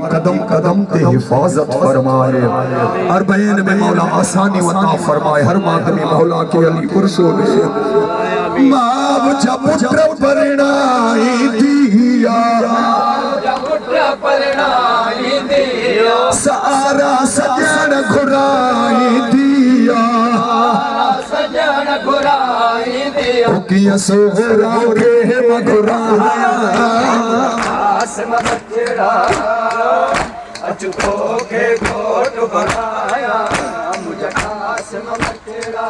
قدم قدم تے حفاظت فرمائے، ہر بین میں مولا آسانی عطا فرمائے، ہر ماتمی مولا کے علی کرسو لے ماب جب پتر پرنائی دیا، سارا سجن گھرائی دیا، کیا سورا کے مگرایا، آسم بچڑا اچھو کے گھوٹ بنایا، مجھے آسم بچڑا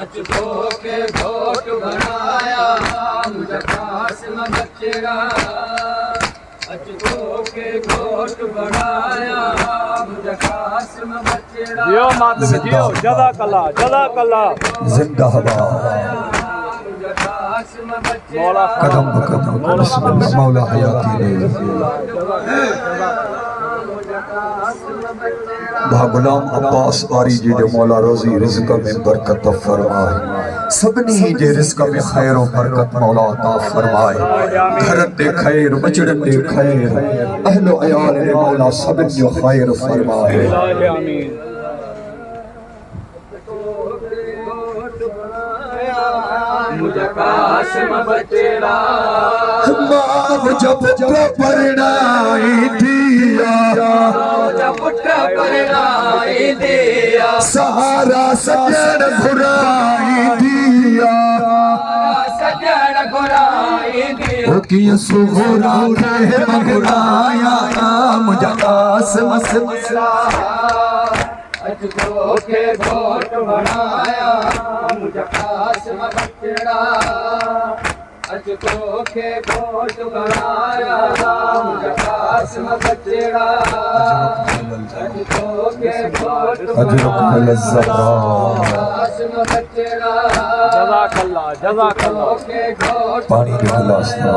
اچھو کے گھوٹ بنایا، مجھے آسم بچڑا اچھو کے گھوٹ بنایا، مجھے آسم بچڑا جیو ماتم جیو، جزاک اللہ جزاک اللہ، زندہ مولا قدم بقدم بسم اللہ مولا حیاتی لے بھا غلام عباس آری جی دے مولا روزی رزق میں برکت فرمائے، سبنی جے رزق میں خیر و برکت مولا عطا فرمائے، گھرت دے خیر بچڑن دے خیر، اہل و عیال دے مولا سبن جو خیر فرمائے، آمین۔ مجھے قاسم بچڑا ماں جب پرنائی دیا، جب پتر پرنائی دیا، سہارا سجن گھرائی دیا، سجن گھرائی دیا، کی سہورا کے مگرایا، مجھے قاسم اچھو کے گھوٹ بنایا، مجھے قاسم بچڑا اچھو کے گھوٹ بنایا، مجھے قاسم بچڑا اچھو کے گھوٹ اجرکم الزہراء، قاسم بچڑا جزاک اللہ جزاک اللہ، اچھو کے گھوٹ پانی جو گلاس نہ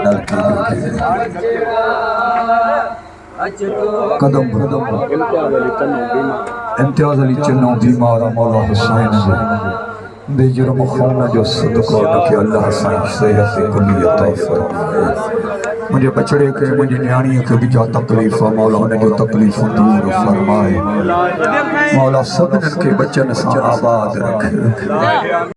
نلکی جو کے قدم قدم امتیاز علی چنو بیمار، امتیاز علی چنو بیمارا مولا حسین سے بے جرم خونہ جو صدقہ کہ اللہ حسین صحت کلی عطا فرمائے، مجھے بچڑے کے مجھے نیانیوں کے بھی جا تکلیف مولا نے جو تکلیف دور فرمائے، مولا سبن کے بچن سے آباد رکھے۔